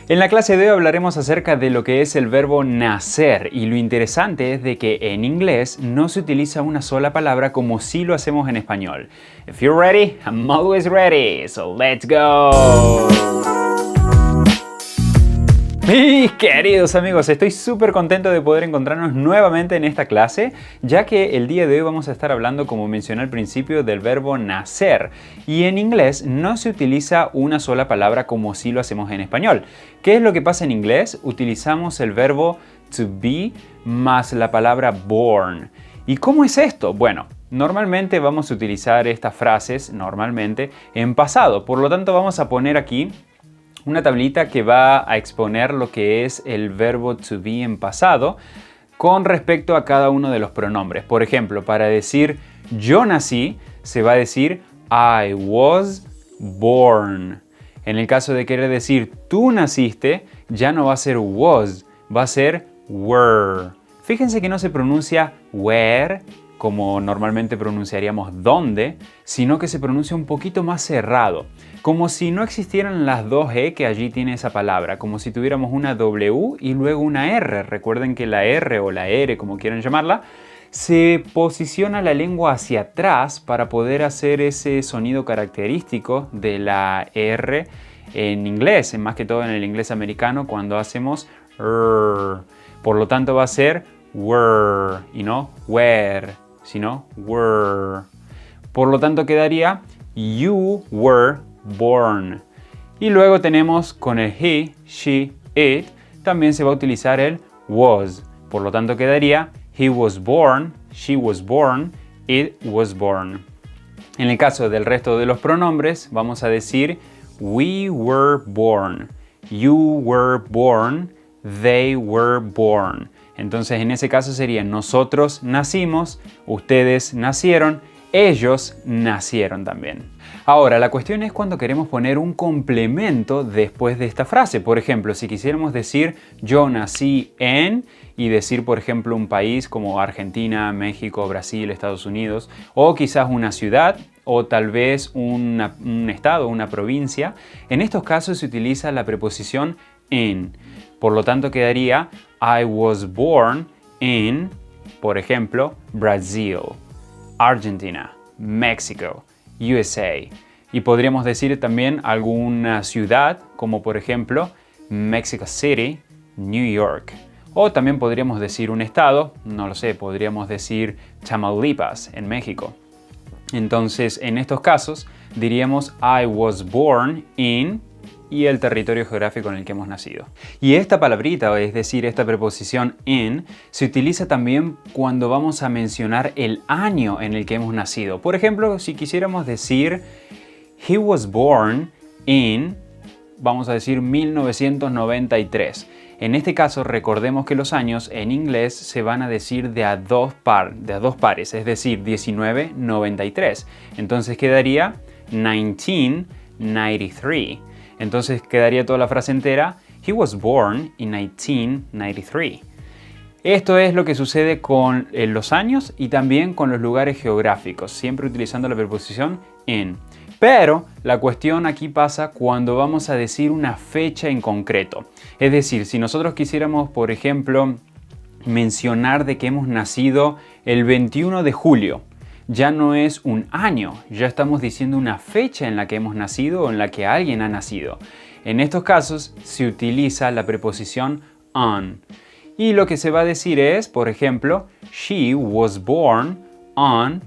En la clase de hoy hablaremos acerca de lo que es el verbo nacer y lo interesante es de que en inglés no se utiliza una sola palabra como si lo hacemos en español. If you're ready, I'm always ready, so let's go! Mis queridos amigos, estoy súper contento de poder encontrarnos nuevamente en esta clase, ya que el día de hoy vamos a estar hablando, como mencioné al principio, del verbo nacer. Y en inglés no se utiliza una sola palabra como si lo hacemos en español. ¿Qué es lo que pasa en inglés? Utilizamos el verbo to be más la palabra born. ¿Y cómo es esto? Bueno, normalmente vamos a utilizar estas frases, en pasado. Por lo tanto, vamos a poner aquí una tablita que va a exponer lo que es el verbo to be en pasado con respecto a cada uno de los pronombres. Por ejemplo, para decir yo nací, se va a decir I was born. En el caso de querer decir tú naciste, ya no va a ser was, va a ser were. Fíjense que no se pronuncia where, como normalmente pronunciaríamos dónde, sino que se pronuncia un poquito más cerrado, como si no existieran las dos E que allí tiene esa palabra, como si tuviéramos una W y luego una R. Recuerden que la R o la R, como quieran llamarla, se posiciona la lengua hacia atrás para poder hacer ese sonido característico de la R en inglés, más que todo en el inglés americano cuando hacemos R. Por lo tanto va a ser were y no were, sino were. Por lo tanto quedaría you were born. Y luego tenemos con el he, she, it, también se va a utilizar el was. Por lo tanto quedaría he was born, she was born, it was born. En el caso del resto de los pronombres vamos a decir we were born, you were born, they were born. Entonces en ese caso sería nosotros nacimos, ustedes nacieron, ellos nacieron también. Ahora, la cuestión es cuando queremos poner un complemento después de esta frase. Por ejemplo, si quisiéramos decir yo nací en y decir, por ejemplo, un país como Argentina, México, Brasil, Estados Unidos, o quizás una ciudad, o tal vez un estado, una provincia, en estos casos se utiliza la preposición in. Por lo tanto, quedaría I was born in, por ejemplo, Brazil, Argentina, México, USA. Y podríamos decir también alguna ciudad, como por ejemplo, Mexico City, New York. O también podríamos decir un estado, no lo sé, podríamos decir Tamaulipas, en México. Entonces, en estos casos, diríamos I was born in y el territorio geográfico en el que hemos nacido. Y esta palabrita, es decir, esta preposición in, se utiliza también cuando vamos a mencionar el año en el que hemos nacido. Por ejemplo, si quisiéramos decir he was born in, vamos a decir 1993. En este caso, recordemos que los años en inglés se van a decir de a dos pares, es decir, 1993. Entonces quedaría 1993. Entonces quedaría toda la frase entera, he was born in 1993. Esto es lo que sucede con los años y también con los lugares geográficos, siempre utilizando la preposición in. Pero la cuestión aquí pasa cuando vamos a decir una fecha en concreto. Es decir, si nosotros quisiéramos, por ejemplo, mencionar de que hemos nacido el 21 de julio, ya no es un año, ya estamos diciendo una fecha en la que hemos nacido o en la que alguien ha nacido. En estos casos se utiliza la preposición on. Y lo que se va a decir es, por ejemplo, she was born on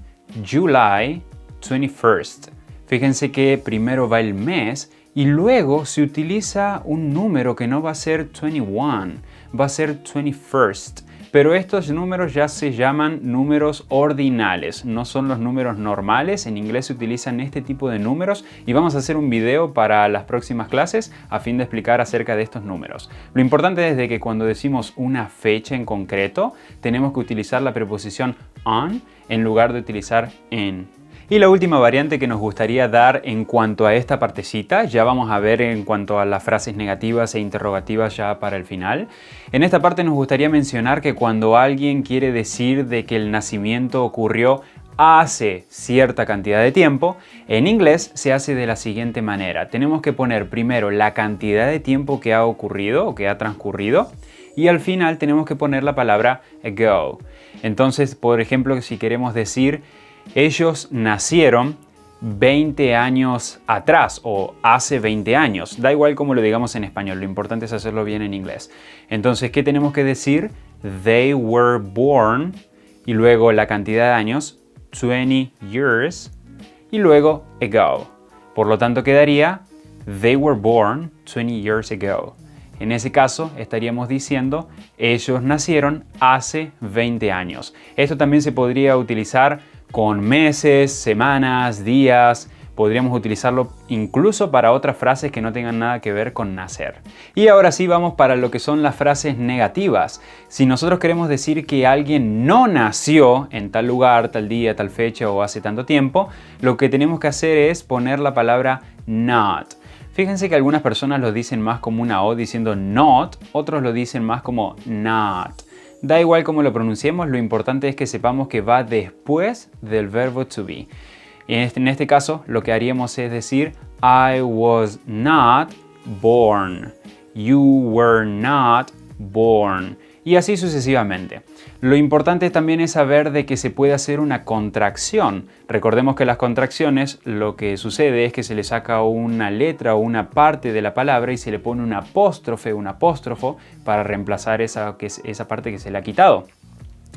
July 21st. Fíjense que primero va el mes y luego se utiliza un número que no va a ser 21, va a ser 21st. Pero estos números ya se llaman números ordinales, no son los números normales. En inglés se utilizan este tipo de números y vamos a hacer un video para las próximas clases a fin de explicar acerca de estos números. Lo importante es de que cuando decimos una fecha en concreto, tenemos que utilizar la preposición on en lugar de utilizar in. Y la última variante que nos gustaría dar en cuanto a esta partecita, ya vamos a ver en cuanto a las frases negativas e interrogativas ya para el final. En esta parte nos gustaría mencionar que cuando alguien quiere decir de que el nacimiento ocurrió hace cierta cantidad de tiempo, en inglés se hace de la siguiente manera. Tenemos que poner primero la cantidad de tiempo que ha ocurrido o que ha transcurrido y al final tenemos que poner la palabra ago. Entonces, por ejemplo, si queremos decir ellos nacieron 20 años atrás o hace 20 años. Da igual como lo digamos en español, lo importante es hacerlo bien en inglés. Entonces, ¿qué tenemos que decir? They were born y luego la cantidad de años, 20 years y luego ago. Por lo tanto, quedaría They were born 20 years ago. En ese caso, estaríamos diciendo ellos nacieron hace 20 años. Esto también se podría utilizar con meses, semanas, días. Podríamos utilizarlo incluso para otras frases que no tengan nada que ver con nacer. Y ahora sí vamos para lo que son las frases negativas. Si nosotros queremos decir que alguien no nació en tal lugar, tal día, tal fecha o hace tanto tiempo, lo que tenemos que hacer es poner la palabra not. Fíjense que algunas personas lo dicen más como una O diciendo not, otros lo dicen más como not. Da igual cómo lo pronunciemos, lo importante es que sepamos que va después del verbo to be. Y en este caso, lo que haríamos es decir I was not born. You were not born. Y así sucesivamente. Lo importante también es saber de que se puede hacer una contracción. Recordemos que las contracciones lo que sucede es que se le saca una letra o una parte de la palabra y se le pone un apóstrofe, un apóstrofo para reemplazar esa parte que se le ha quitado.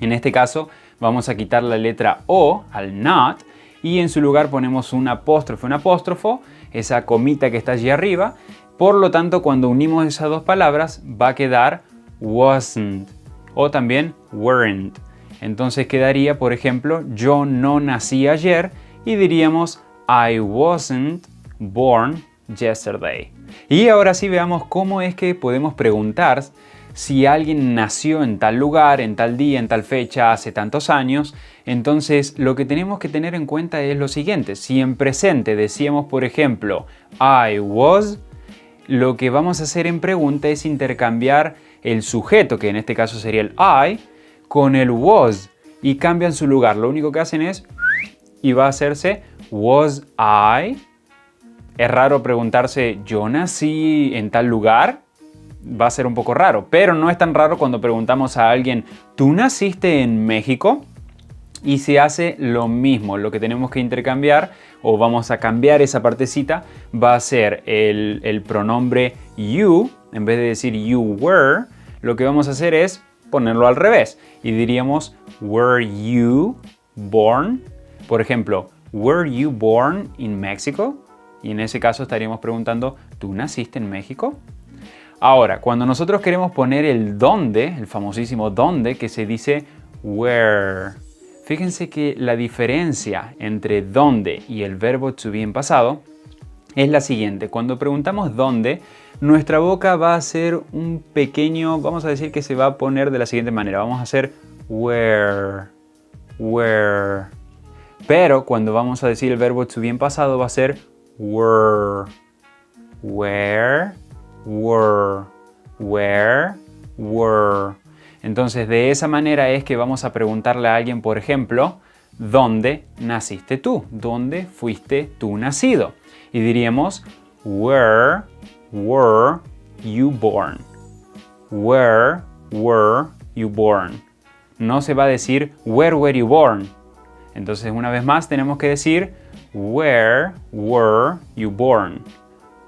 En este caso vamos a quitar la letra O al not y en su lugar ponemos un apóstrofo, esa comita que está allí arriba. Por lo tanto, cuando unimos esas dos palabras va a quedar wasn't o también weren't. Entonces quedaría, por ejemplo, yo no nací ayer y diríamos I wasn't born yesterday. Y ahora sí veamos cómo es que podemos preguntar si alguien nació en tal lugar, en tal día, en tal fecha, hace tantos años. Entonces lo que tenemos que tener en cuenta es lo siguiente. Si en presente decíamos, por ejemplo, I was, lo que vamos a hacer en pregunta es intercambiar el sujeto, que en este caso sería el I, con el was y cambian su lugar. Lo único que hacen es y va a hacerse was I. Es raro preguntarse yo nací en tal lugar. Va a ser un poco raro, pero no es tan raro cuando preguntamos a alguien ¿tú naciste en México? Y se hace lo mismo. Lo que tenemos que intercambiar o vamos a cambiar esa partecita va a ser el pronombre you. En vez de decir you were, lo que vamos a hacer es ponerlo al revés y diríamos were you born? Por ejemplo, were you born in Mexico? Y en ese caso estaríamos preguntando ¿tú naciste en México? Ahora, cuando nosotros queremos poner el dónde, el famosísimo dónde, que se dice where. Fíjense que la diferencia entre dónde y el verbo to be en pasado es la siguiente. Cuando preguntamos dónde, nuestra boca va a hacer un pequeño, vamos a decir que se va a poner de la siguiente manera. Vamos a hacer where. Pero cuando vamos a decir el verbo to be en pasado va a ser were. Entonces de esa manera es que vamos a preguntarle a alguien, por ejemplo, ¿dónde naciste tú? ¿Dónde fuiste tú nacido? Y diríamos, where were you born? Where were you born? No se va a decir, where were you born? Entonces una vez más tenemos que decir, where were you born?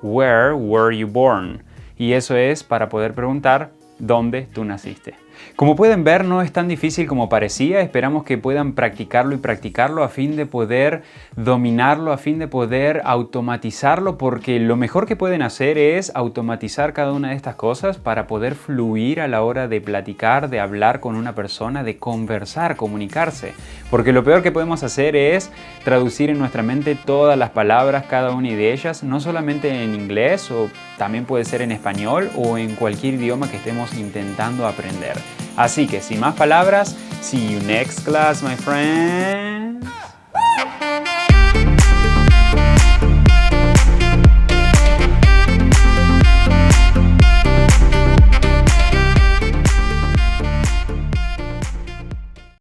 Where were you born? Y eso es para poder preguntar dónde tú naciste. Como pueden ver, no es tan difícil como parecía. Esperamos que puedan practicarlo y practicarlo a fin de poder dominarlo, a fin de poder automatizarlo, porque lo mejor que pueden hacer es automatizar cada una de estas cosas para poder fluir a la hora de platicar, de hablar con una persona, de conversar, comunicarse. Porque lo peor que podemos hacer es traducir en nuestra mente todas las palabras, cada una de ellas, no solamente en inglés, o también puede ser en español o en cualquier idioma que estemos intentando aprender. Así que sin más palabras, see you next class, my friend.